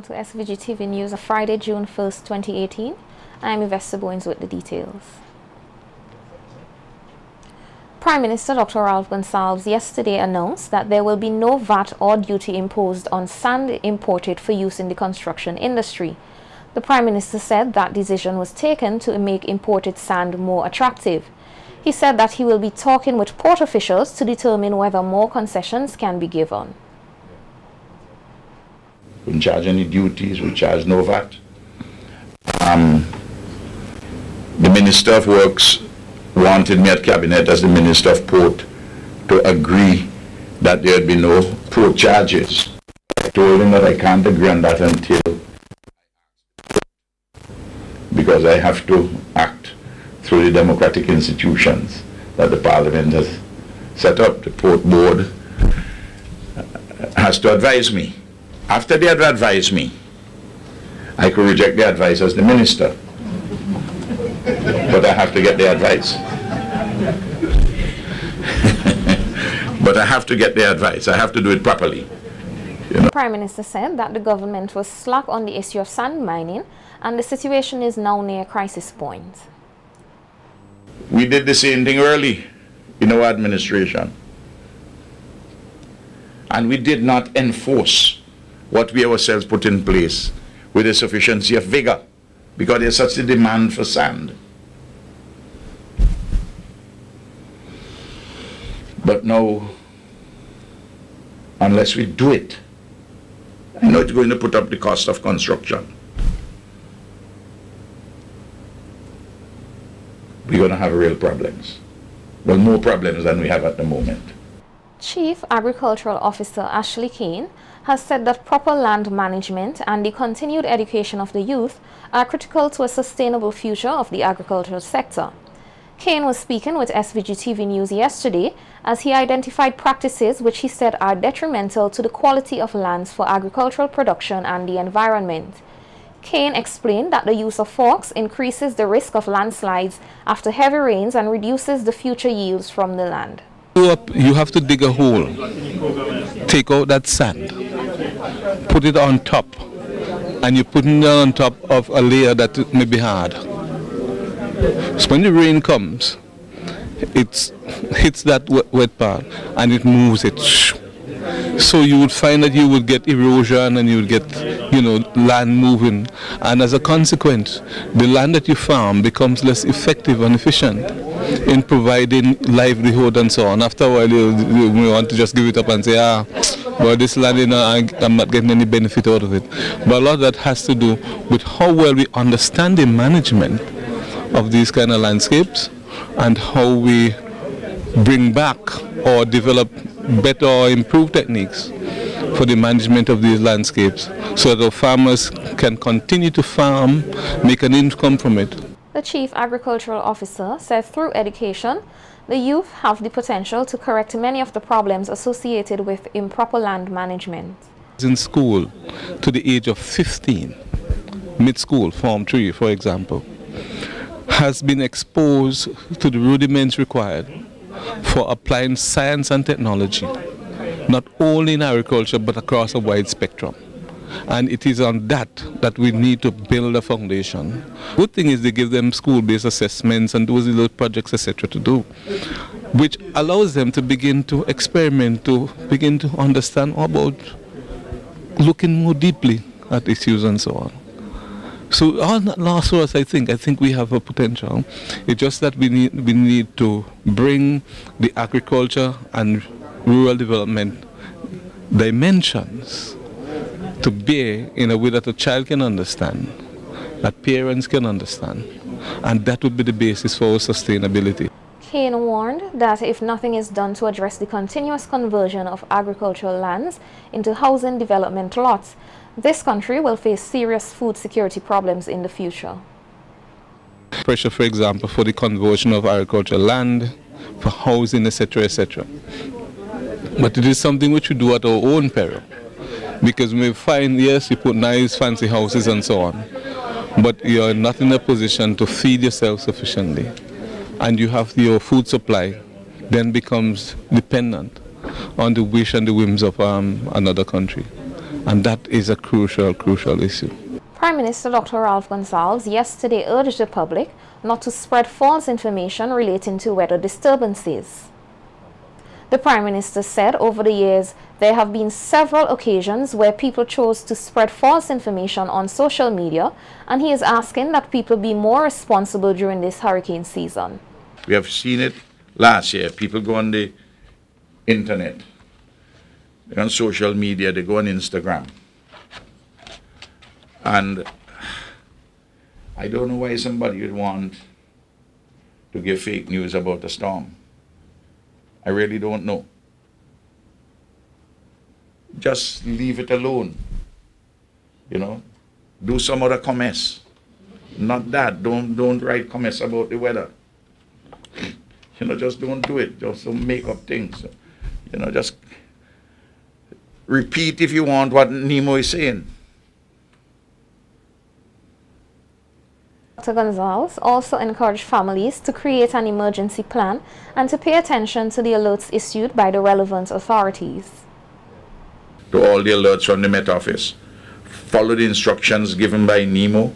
Welcome to SVG-TV News of Friday, June 1st, 2018. I'm Yvette Boynes with the details. Prime Minister Dr. Ralph Gonsalves yesterday announced that there will be no VAT or duty imposed on sand imported for use in the construction industry. The Prime Minister said that decision was taken to make imported sand more attractive. He said that he will be talking with port officials to determine whether more concessions can be given. We don't charge any duties, we charge no VAT. The Minister of Works wanted me at Cabinet as the Minister of Port to agree that there would be no port charges. I told him that I can't agree on that until, because I have to act through the democratic institutions that the Parliament has set up. The Port Board has to advise me. After they had advised me, I could reject the advice as the Minister. But I have to get the advice. But I have to get the advice. I have to do it properly. You know? The Prime Minister said that the government was slack on the issue of sand mining and the situation is now near crisis point. We did the same thing early in our administration. And we did not enforce what we ourselves put in place with a sufficiency of vigor, because there's such a demand for sand. But now, unless we do it, I know it's going to put up the cost of construction. We're going to have real problems. Well, more problems than we have at the moment. Chief Agricultural Officer Ashley Kane has said that proper land management and the continued education of the youth are critical to a sustainable future of the agricultural sector. Kane was speaking with SVG-TV News yesterday as he identified practices which he said are detrimental to the quality of lands for agricultural production and the environment. Kane explained that the use of forks increases the risk of landslides after heavy rains and reduces the future yields from the land. You have to dig a hole, take out that sand, put it on top, and you put it on top of a layer that may be hard. So when the rain comes, it hits that wet part and it moves it. So you would find that you would get erosion and you would get, land moving. And as a consequence, the land that you farm becomes less effective and efficient in providing livelihood and so on. After a while, you want to just give it up and say, well, this land, I'm not getting any benefit out of it. But a lot of that has to do with how well we understand the management of these kind of landscapes and how we bring back or develop better or improved techniques for the management of these landscapes so that our farmers can continue to farm, make an income from it. The Chief Agricultural Officer said through education, the youth have the potential to correct many of the problems associated with improper land management. In school, to the age of 15, mid-school, Form 3, for example, has been exposed to the rudiments required for applying science and technology, not only in agriculture but across a wide spectrum. And it is on that we need to build a foundation. Good thing is they give them school-based assessments and those little projects, etc. to do, which allows them to begin to experiment, to begin to understand about looking more deeply at issues and so on. So all that last for us, I think we have a potential. It's just that we need to bring the agriculture and rural development dimensions to bear in a way that a child can understand, that parents can understand, and that would be the basis for our sustainability. Kane warned that if nothing is done to address the continuous conversion of agricultural lands into housing development lots, this country will face serious food security problems in the future. Pressure, for example, for the conversion of agricultural land, for housing, etc., etc. But it is something which we do at our own peril. Because we find, yes, you put nice fancy houses and so on, but you are not in a position to feed yourself sufficiently. And you have your food supply then becomes dependent on the wish and the whims of another country. And that is a crucial, crucial issue. Prime Minister Dr. Ralph Gonsalves yesterday urged the public not to spread false information relating to weather disturbances. The Prime Minister said over the years there have been several occasions where people chose to spread false information on social media, and he is asking that people be more responsible during this hurricane season. We have seen it last year. People go on the internet, they're on social media, they go on Instagram. And I don't know why somebody would want to give fake news about a storm. I really don't know. Just leave it alone. You know, do some other comments. Not that. Don't write comments about the weather. You know, just don't do it. Just don't make up things. You know, just repeat if you want what Nemo is saying. Dr. Gonsalves also encouraged families to create an emergency plan and to pay attention to the alerts issued by the relevant authorities. To all the alerts from the Met Office, follow the instructions given by Nemo.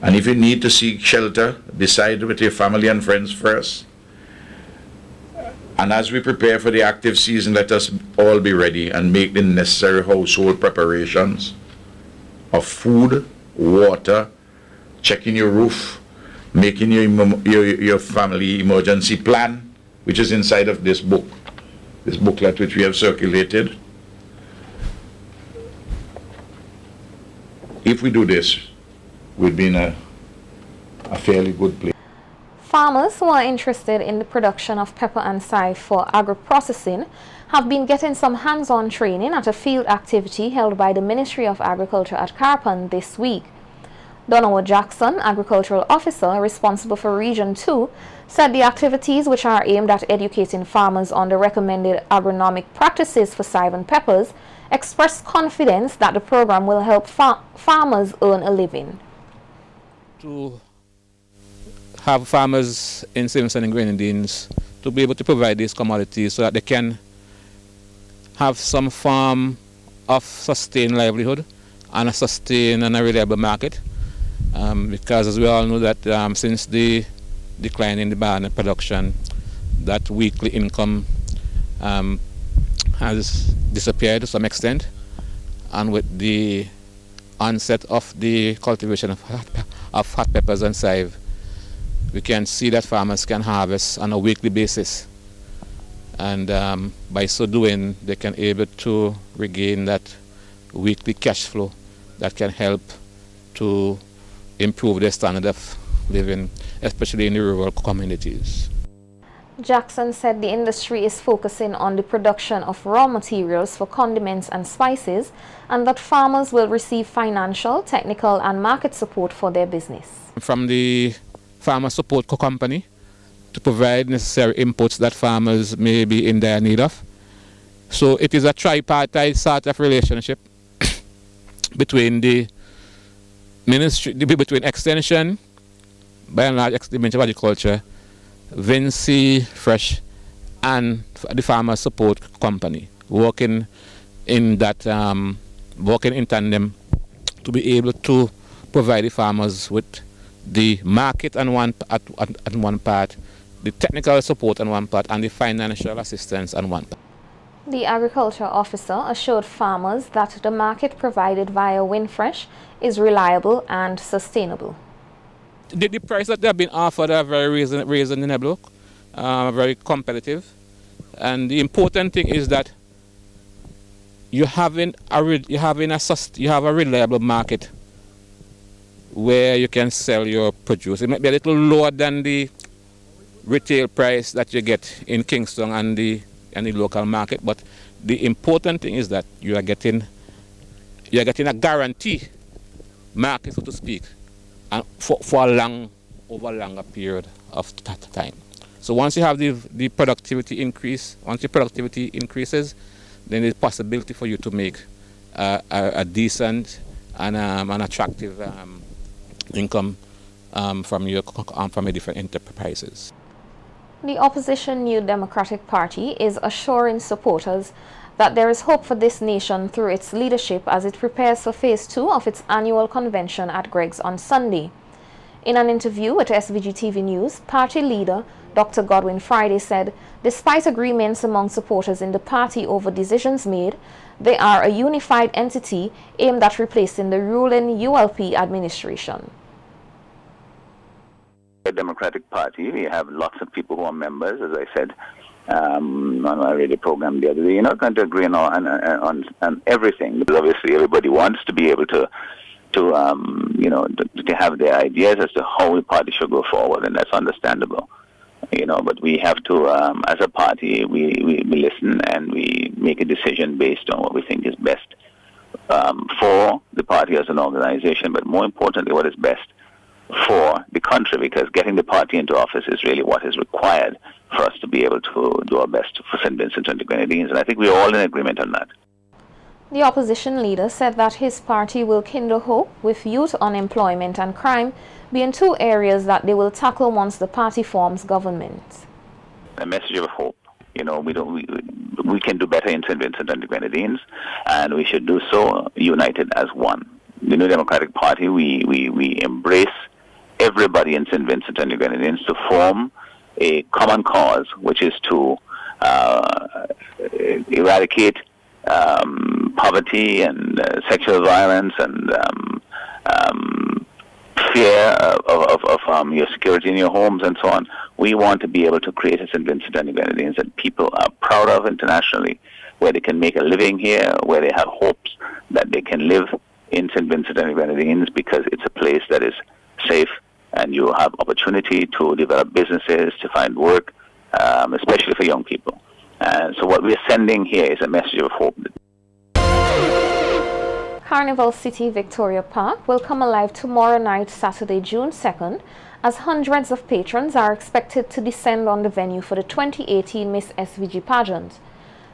And if you need to seek shelter, decide with your family and friends first. And as we prepare for the active season, let us all be ready and make the necessary household preparations of food, water, checking your roof, making your family emergency plan, which is inside of this book, this booklet which we have circulated. If we do this, we'll be in a fairly good place. Farmers who are interested in the production of pepper and cider for agro-processing have been getting some hands-on training at a field activity held by the Ministry of Agriculture at Carapan this week. Donowa Jackson, Agricultural Officer responsible for Region 2, said the activities, which are aimed at educating farmers on the recommended agronomic practices for cider and peppers, expressed confidence that the program will help farmers earn a living. To have farmers in Stevenson and Grenadines to be able to provide these commodities so that they can have some form of sustained livelihood and a sustained and a reliable market. Because as we all know that since the decline in the banana production, that weekly income has disappeared to some extent, and with the onset of the cultivation of hot peppers and cider, we can see that farmers can harvest on a weekly basis, and by so doing they can able to regain that weekly cash flow that can help to improve their standard of living, especially in the rural communities. Jackson said the industry is focusing on the production of raw materials for condiments and spices, and that farmers will receive financial, technical and market support for their business. From the farmer support company to provide necessary inputs that farmers may be in their need of. So it is a tripartite sort of relationship between the ministry, between Extension, by and large the Ministry of Agriculture, Vinci Fresh and the farmer support company, working in that working in tandem to be able to provide the farmers with the market on one part, the technical support on one part, and the financial assistance on one part. The agriculture officer assured farmers that the market provided via Winfresh is reliable and sustainable. The price that they have been offered are very reasonable, very competitive, and the important thing is that you have a reliable market where you can sell your produce. It might be a little lower than the retail price that you get in Kingston and the local market, but the important thing is that you are getting a guarantee market, so to speak, and for over a longer period of time. So once you have the productivity increase, once your productivity increases, then there's possibility for you to make a decent and an attractive income from your different enterprises. The opposition New Democratic Party is assuring supporters that there is hope for this nation through its leadership as it prepares for Phase 2 of its annual convention at Greg's on Sunday. In an interview with SVG-TV News, party leader Dr. Godwin Friday said, despite agreements among supporters in the party over decisions made, they are a unified entity aimed at replacing the ruling ULP administration. The Democratic Party, we have lots of people who are members, as I said on my radio program the other day. You're not going to agree on everything, because obviously everybody wants to be able to have their ideas as to how the party should go forward, and that's understandable. But we have to, as a party, we listen and we make a decision based on what we think is best for the party as an organization, but more importantly, what is best for the country, because getting the party into office is really what is required for us to be able to do our best for St. Vincent and the Grenadines, and I think we're all in agreement on that. The opposition leader said that his party will kindle hope with youth unemployment and crime being two areas that they will tackle once the party forms government. A message of hope. We can do better in St. Vincent and the Grenadines, and we should do so united as one. The New Democratic Party, we embrace everybody in St. Vincent and the Grenadines to form a common cause, which is to eradicate poverty and sexual violence and fear of your security in your homes and so on. We want to be able to create a St. Vincent and the Grenadines that people are proud of internationally, where they can make a living here, where they have hopes that they can live in St. Vincent and the Grenadines, because it's a place that is safe and you have opportunity to develop businesses, to find work, especially for young people. And so what we're sending here is a message of hope. Carnival City Victoria Park will come alive tomorrow night, Saturday, June 2nd, as hundreds of patrons are expected to descend on the venue for the 2018 Miss SVG pageant.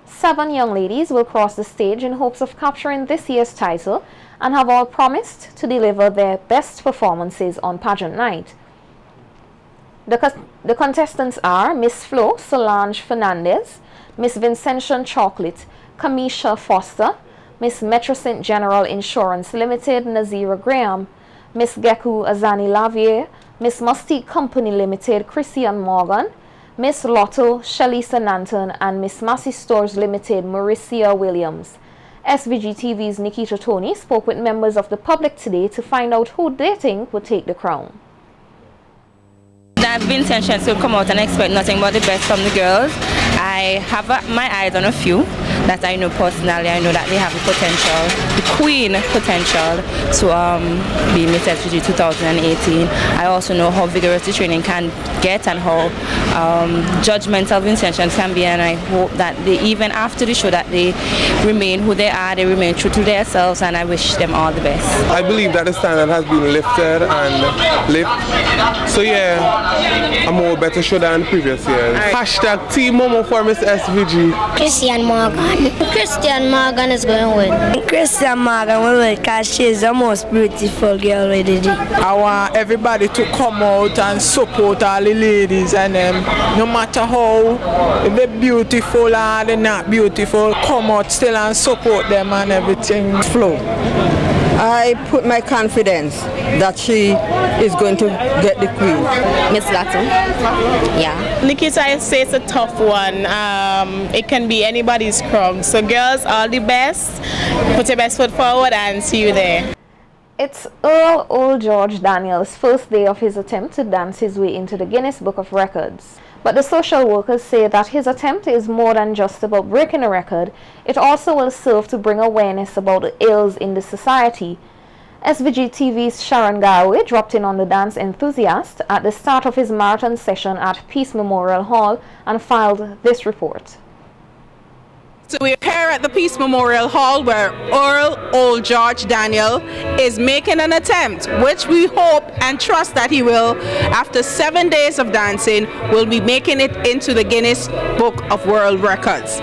7 young ladies will cross the stage in hopes of capturing this year's title and have all promised to deliver their best performances on pageant night. The contestants are Miss Flo Solange Fernandez, Miss Vincentian Chocolate Kamisha Foster, Miss Metrocent General Insurance Limited Nazira Graham, Miss Geku Azani Lavier, Miss Mustique Company Limited Christian Morgan, Miss Lotto Shalisa Nanton, and Miss Massey Stores Limited Mauricia Williams. SVG-TV's Nikita Tony spoke with members of the public today to find out who they think would take the crown. I've been intention to come out and expect nothing but the best from the girls. I have my eyes on a few that I know personally. I know that they have the potential, the queen potential to be Miss SVG 2018. I also know how vigorous the training can get and how judgmental intentions can be, and I hope that they, even after the show, that they remain who they are, they remain true to themselves, and I wish them all the best. I believe that the standard has been lifted and lifted. So yeah, a more better show than previous years. Hashtag Team Momo for Miss SVG. Christian Morgan. Christian Morgan is going to win. Christian Morgan will win because she is the most beautiful girl already. I want everybody to come out and support all the ladies, and no matter how they're beautiful or they're not beautiful, come out still and support them and everything flow. I put my confidence that she is going to get the queen. Miss Latin. Yeah. Nikita, I say it's a tough one. It can be anybody's crown. So girls, all the best. Put your best foot forward and see you there. It's Earl Old George Daniel's first day of his attempt to dance his way into the Guinness Book of Records. But the social workers say that his attempt is more than just about breaking a record. It also will serve to bring awareness about the ills in the society. SVG-TV's Sharon Garway dropped in on the dance enthusiast at the start of his marathon session at Peace Memorial Hall and filed this report. So we're here at the Peace Memorial Hall where Earl Old George Daniel is making an attempt, which we hope and trust that he will, after 7 days of dancing, will be making it into the Guinness Book of World Records.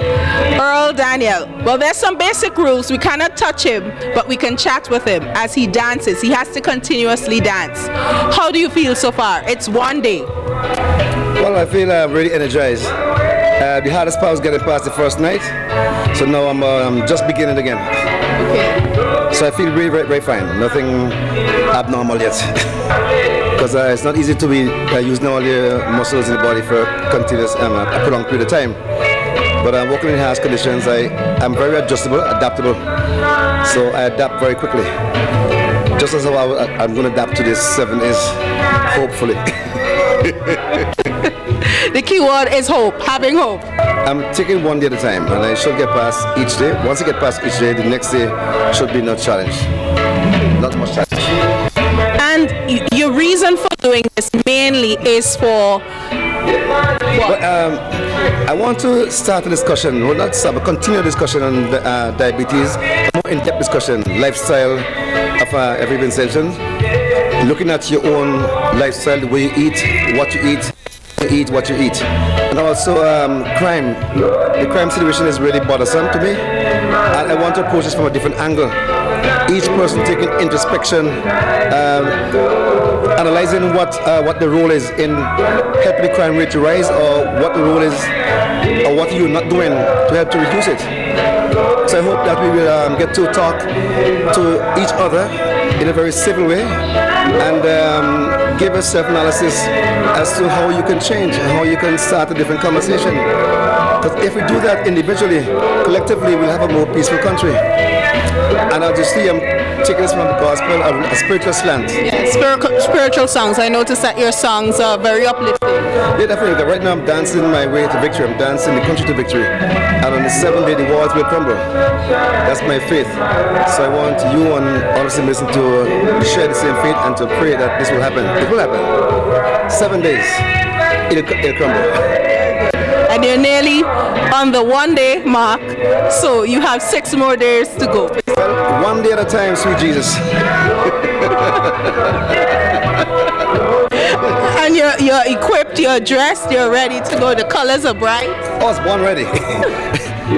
Earl Daniel, well, there's some basic rules. We cannot touch him, but we can chat with him as he dances. He has to continuously dance. How do you feel so far? It's 1 day. Well, I feel really energized. The hardest part was getting past the first night, so now I'm just beginning again. Okay. So I feel really very fine, nothing abnormal yet. Because it's not easy to be using all your muscles in the body for continuous a prolonged period of time. But I'm working in harsh conditions. I'm very adjustable, adaptable, so I adapt very quickly. Just as how I'm going to adapt to this 7 days, hopefully. The key word is hope, having hope. I'm taking one day at a time, and I should get past each day. Once I get past each day, the next day should be no challenge. Not much challenge. And your reason for doing this mainly is for what? I want to start a discussion, well not start, but continue a discussion on diabetes, a more in-depth discussion, lifestyle of every Vincentian, looking at your own lifestyle, the way you eat, what you eat, what you eat. And also crime. The crime situation is really bothersome to me, and I want to approach this from a different angle. Each person taking introspection, analyzing what the role is in helping the crime rate to rise, or what the role is, or what you're not doing to help to reduce it. So I hope that we will get to talk to each other in a very civil way, and give a self-analysis as to how you can change, how you can start a different conversation. Because if we do that individually, collectively, we'll have a more peaceful country. And obviously, I'm taking this from the gospel, a spiritual slant. Yeah, spiritual songs. I noticed that your songs are very uplifting. Yeah, definitely. Right now, I'm dancing my way to victory. I'm dancing the country to victory. And on the 7th day, the walls will crumble. That's my faith. So I want you and all of us listen to share the same faith and to pray that this will happen. It will happen. 7 days, it'll crumble. And you're nearly on the 1 day mark, so you have 6 more days to go. Well, 1 day at a time, sweet Jesus. And you're equipped, you're dressed, you're ready to go. The colors are bright. I was born ready.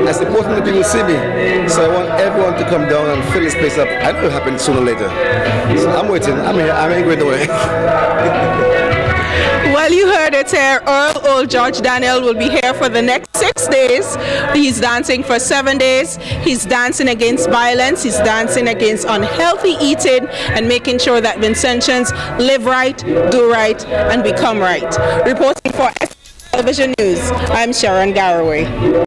That's important that people see me. So I want everyone to come down and fill this place up. I know it'll happen sooner or later. So I'm waiting. I'm here. I ain't going away. Well, you heard it here. Earl Old George Daniel will be here for the next 6 days. He's dancing for 7 days. He's dancing against violence. He's dancing against unhealthy eating and making sure that Vincentians live right, do right, and become right. Reporting for SVG Television News, I'm Sharon Garraway.